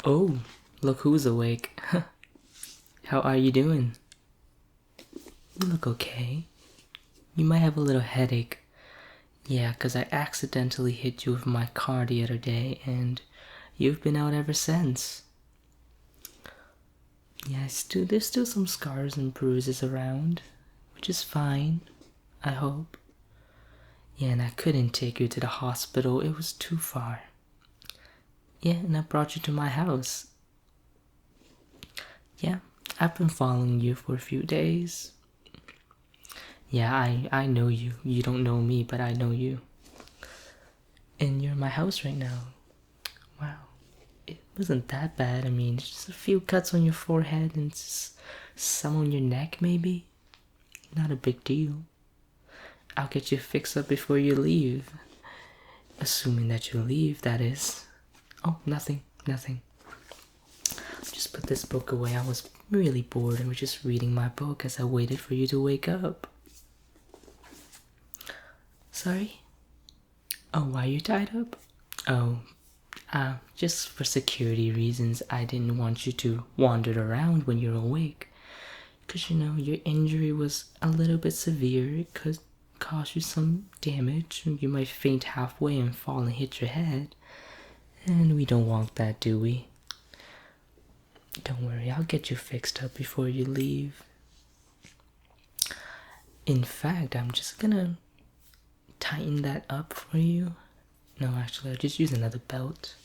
Oh, look who's awake. How are you doing? You look okay. You might have a little headache. Yeah, 'cause I accidentally hit you with my car the other day and you've been out ever since. Yeah, there's still some scars and bruises around, which is fine, I hope. Yeah, and I couldn't take you to the hospital, it was too far. Yeah, and I brought you to my house. Yeah, I've been following you for a few days. Yeah, I know you. You don't know me, but I know you. And you're in my house right now. Wow. It wasn't that bad. I mean, just a few cuts on your forehead and some on your neck, maybe. Not a big deal. I'll get you fixed up before you leave. Assuming that you leave, that is. Oh, nothing. Just put this book away. I was really bored and was just reading my book as I waited for you to wake up. Sorry? Oh, why are you tied up? Oh, just for security reasons, I didn't want you to wander around when you're awake. 'Cause you know, your injury was a little bit severe. It could cause you some damage. You might faint halfway and fall and hit your head. And we don't want that, do we? Don't worry, I'll get you fixed up before you leave. In fact, I'm just gonna tighten that up for you. No, actually, I'll just use another belt.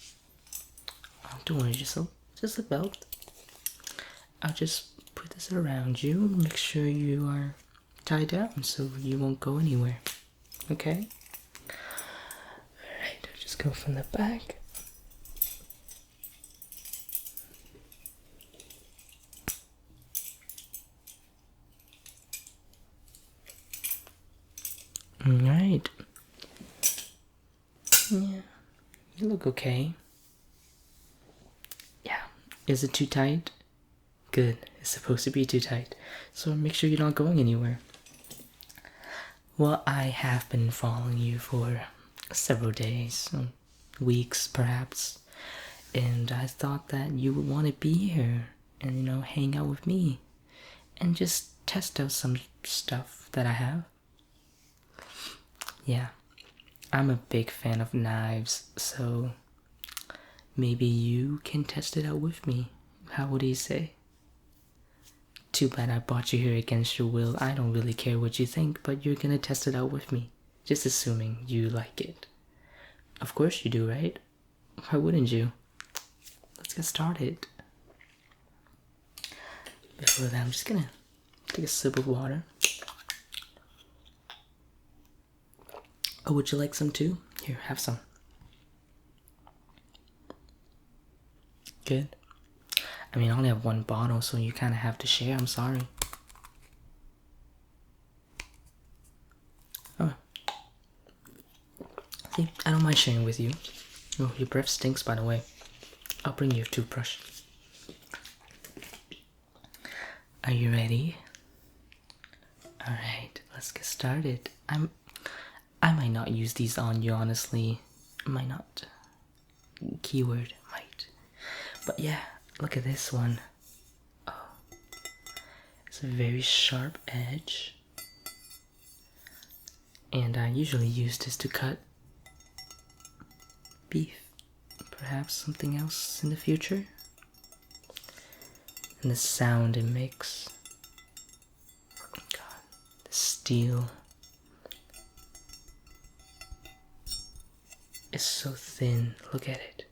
Oh, don't worry, just a belt. I'll just put this around you and make sure you are tied down so you won't go anywhere. Okay? Alright, I'll just go from the back. Alright. Yeah, you look okay. Yeah, is it too tight? Good, it's supposed to be too tight. So make sure you're not going anywhere. Well, I have been following you for several days, weeks perhaps. And I thought that you would want to be here and, you know, hang out with me. And just test out some stuff that I have. Yeah, I'm a big fan of knives, so maybe you can test it out with me. How would you say? Too bad I brought you here against your will. I don't really care what you think, but you're gonna test it out with me. Just assuming you like it. Of course you do, right? Why wouldn't you? Let's get started. Before that, I'm just gonna take a sip of water. Oh, would you like some too? Here, have some. Good. I mean, I only have one bottle, so you kind of have to share. I'm sorry. Oh. See, I don't mind sharing with you. Oh, your breath stinks, by the way. I'll bring you a toothbrush. Are you ready? Alright, let's get started. I might not use these on you, honestly. Might not. Keyword, might. But yeah, look at this one. Oh, it's a very sharp edge. And I usually use this to cut beef. Perhaps something else in the future. And the sound it makes. God, the steel is so thin. Look at it.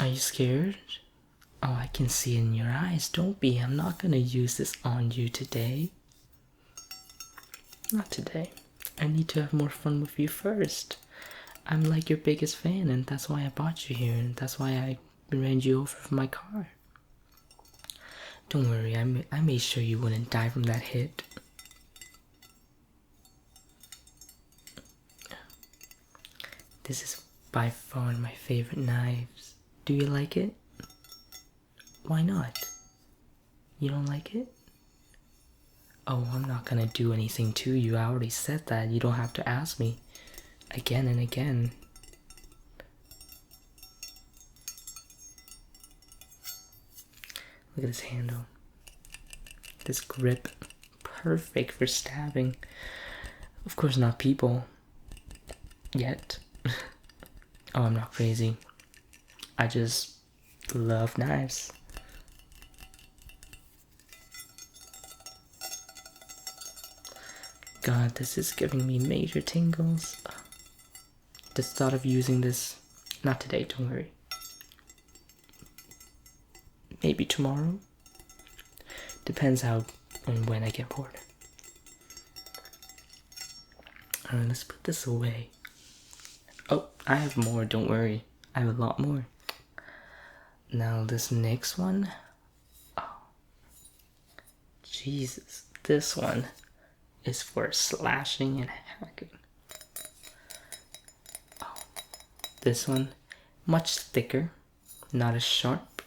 Are you scared? Oh, I can see it in your eyes. Don't be. I'm not gonna use this on you today. Not today. I need to have more fun with you first. I'm like your biggest fan, and that's why I brought you here, and that's why I ran you over for my car. Don't worry, I made sure you wouldn't die from that hit. This is by far my favorite knives. Do you like it? Why not? You don't like it? Oh, I'm not gonna do anything to you. I already said that. You don't have to ask me again and again. Look at this handle. This grip. Perfect for stabbing. Of course, not people. Yet. Oh, I'm not crazy. I just love knives. God, this is giving me major tingles. Just thought of using this. Not today, don't worry. Maybe tomorrow. Depends how and when I get bored. Alright, let's put this away. Oh, I have more, don't worry. I have a lot more. Now this next one. Oh, Jesus. This one is for slashing and hacking. Oh, this one, much thicker. Not as sharp,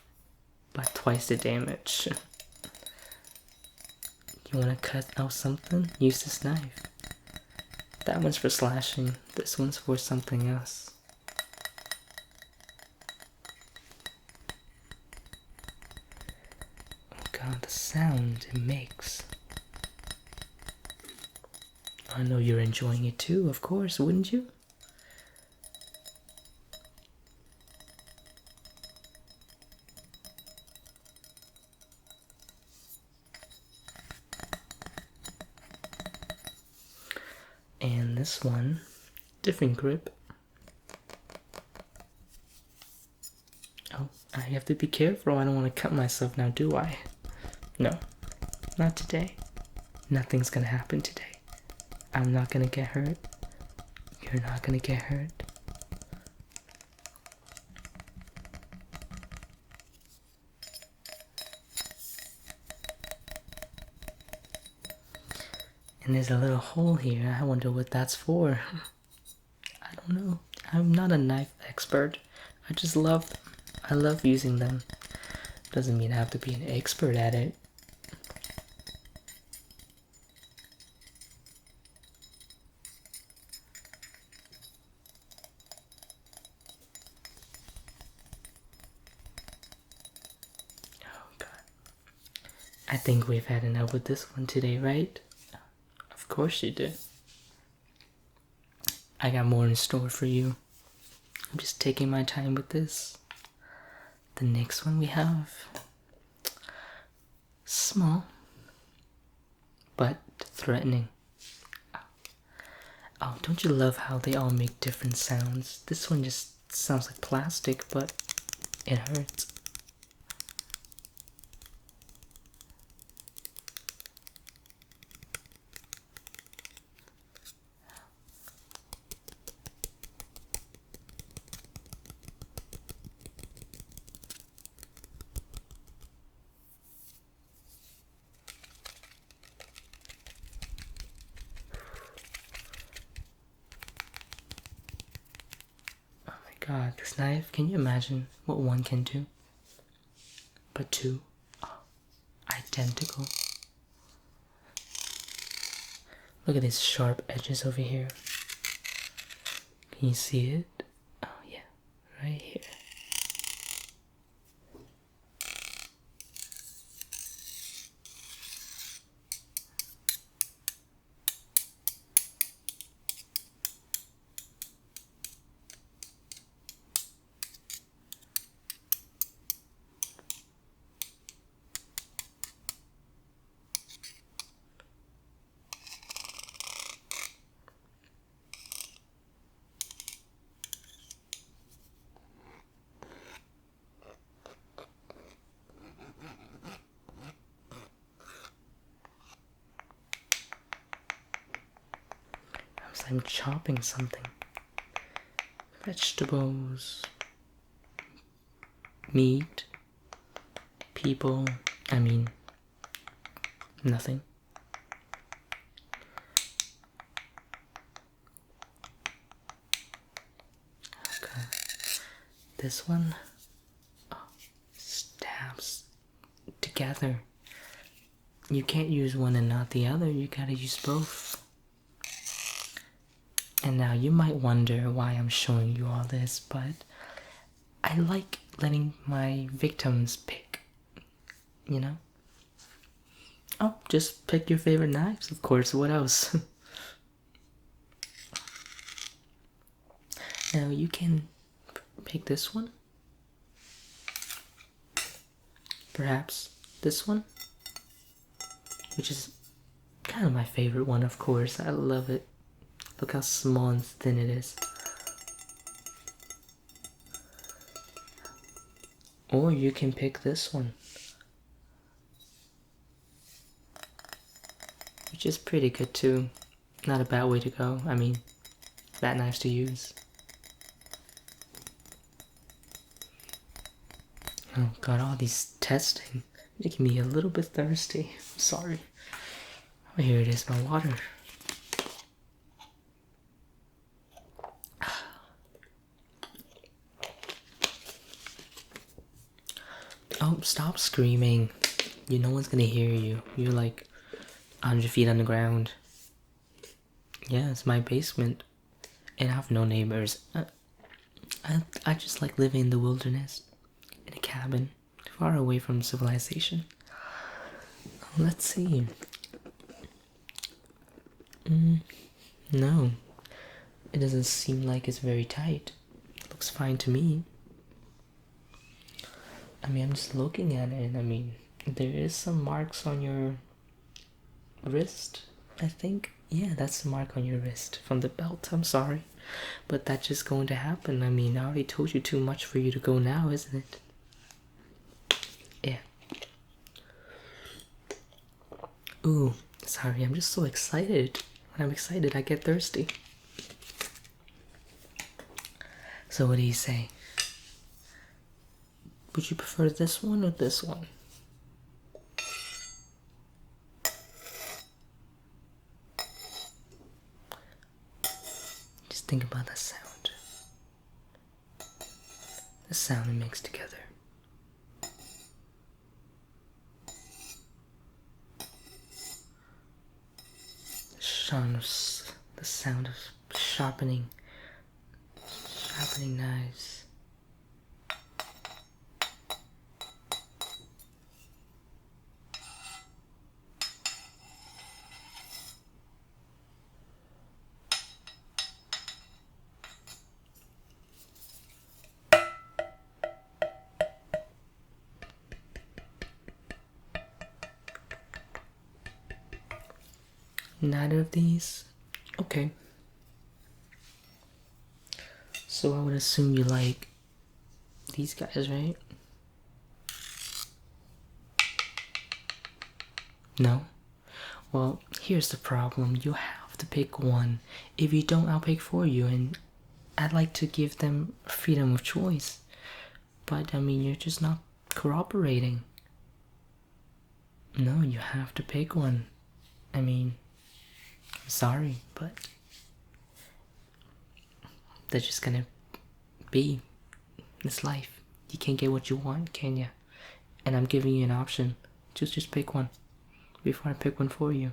but twice the damage. You wanna cut out something? Use this knife. That one's for slashing. This one's for something else. Oh God, the sound it makes. I know you're enjoying it too, of course, wouldn't you? And this one, different grip. Oh, I have to be careful. I don't want to cut myself now, do I? No, not today. Nothing's gonna happen today. I'm not gonna get hurt. You're not gonna get hurt. And there's a little hole here. I wonder what that's for. I don't know. I'm not a knife expert. I just love them. I love using them. Doesn't mean I have to be an expert at it. Oh God. I think we've had enough with this one today, right? Of course you did. I got more in store for you. I'm just taking my time with this. The next one we have, small, but threatening. Oh, don't you love how they all make different sounds? This one just sounds like plastic, but it hurts. God, this knife, can you imagine what one can do? But two, oh, identical. Look at these sharp edges over here. Can you see it? Oh yeah, right here. I'm chopping something. Vegetables, meat, people, nothing. Okay. This one, oh, stabs together. You can't use one and not the other. You gotta use both. And now you might wonder why I'm showing you all this, but I like letting my victims pick, you know? Oh, just pick your favorite knives, of course. What else? Now you can pick this one. Perhaps this one, which is kind of my favorite one, of course. I love it. Look how small and thin it is. Or you can pick this one, which is pretty good too. Not a bad way to go. I mean, bad knives to use. Oh god, all these testing making me a little bit thirsty. I'm sorry. Oh, here it is, my water. Oh, stop screaming. No one's gonna hear you. You're like 100 feet underground. Yeah, it's my basement. And I have no neighbors. I just like living in the wilderness. In a cabin. Far away from civilization. Let's see. No. It doesn't seem like it's very tight. It looks fine to me. I mean, I'm just looking at it, and I mean, there is some marks on your wrist, I think. Yeah, that's the mark on your wrist from the belt. I'm sorry, but that's just going to happen. I mean, I already told you too much for you to go now, isn't it? Yeah. Ooh, sorry, I'm just so excited. When I'm excited, I get thirsty. So what do you say? Would you prefer this one or this one? Just think about that sound. The sound it makes together. The sound of sharpening knives. Neither of these? Okay. So I would assume you like these guys, right? No? Well, here's the problem. You have to pick one. If you don't, I'll pick for you, and I'd like to give them freedom of choice. But, I mean, you're just not cooperating. No, you have to pick one. I mean, I'm sorry, but that's just gonna be this life. You can't get what you want, can ya? And I'm giving you an option. Just pick one before I pick one for you.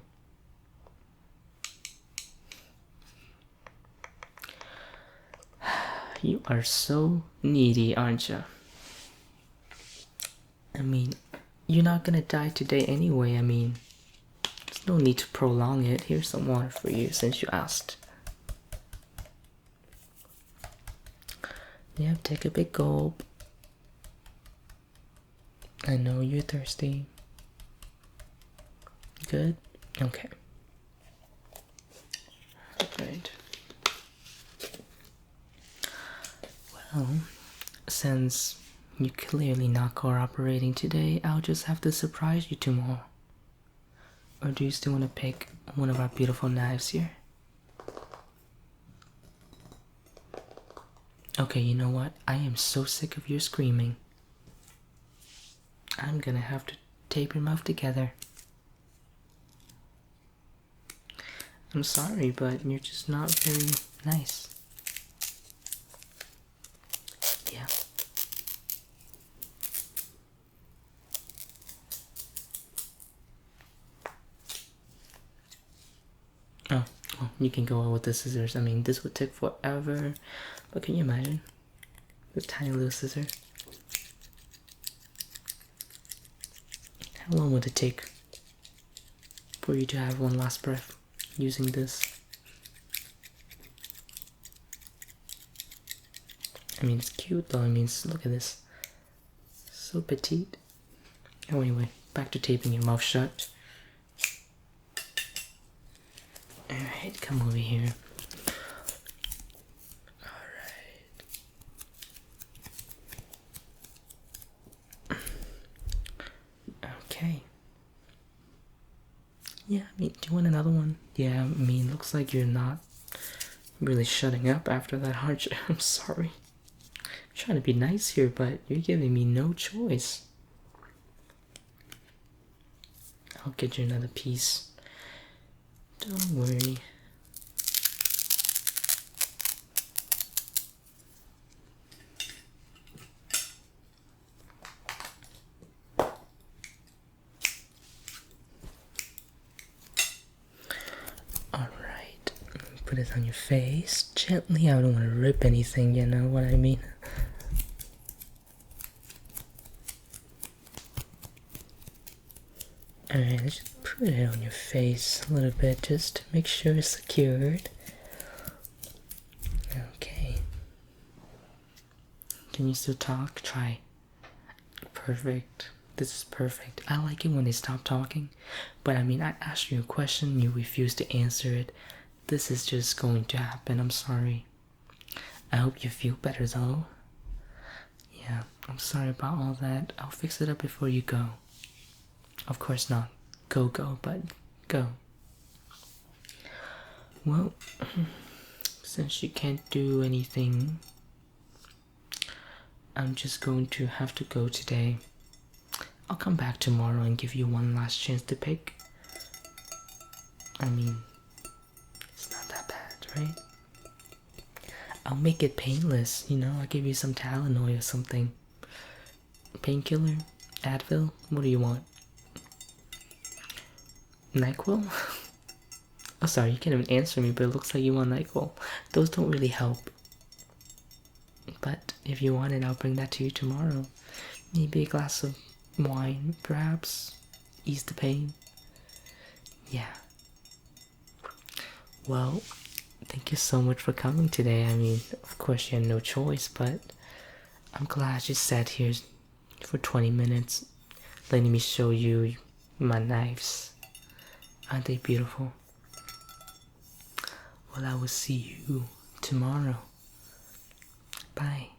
You are so needy, aren't you? I mean, you're not gonna die today anyway. I mean, there's no need to prolong it. Here's some water for you since you asked. Yeah, take a big gulp. I know you're thirsty. Good? Okay. Alright. Well, since you're clearly not cooperating today, I'll just have to surprise you tomorrow. Or do you still want to pick one of our beautiful knives here? Okay, you know what? I am so sick of your screaming. I'm gonna have to tape your mouth together. I'm sorry, but you're just not very nice. Yeah. you can go out with the scissors. I mean, this would take forever, but can you imagine? This tiny little scissor. How long would it take for you to have one last breath using this? I mean, it's cute though. I mean, look at this. So petite. Oh, anyway, back to taping your mouth shut. Alright, come over here. Alright. Okay. Yeah, I mean, do you want another one? Yeah, I mean, looks like you're not really shutting up after that, aren't you? I'm sorry. I'm trying to be nice here, but you're giving me no choice. I'll get you another piece. Don't worry. Alright, put it on your face gently. I don't want to rip anything, you know what I mean? Alright, let's just put it on your face a little bit just to make sure it's secured. Okay. Can you still talk? Try. Perfect. This is perfect. I like it when they stop talking. But I mean, I asked you a question, you refused to answer it. This is just going to happen. I'm sorry. I hope you feel better though. Yeah, I'm sorry about all that. I'll fix it up before you go. Of course not. Go, but go. Well, since you can't do anything, I'm just going to have to go today. I'll come back tomorrow and give you one last chance to pick. I mean, it's not that bad, right? I'll make it painless, you know? I'll give you some Tylenol or something. Painkiller? Advil? What do you want? NyQuil? Oh, sorry, you can't even answer me, but it looks like you want NyQuil. Those don't really help. But if you want it, I'll bring that to you tomorrow. Maybe a glass of wine, perhaps? Ease the pain? Yeah. Well, thank you so much for coming today. I mean, of course you had no choice, but I'm glad you sat here for 20 minutes letting me show you my knives. Aren't they beautiful? Well, I will see you tomorrow. Bye.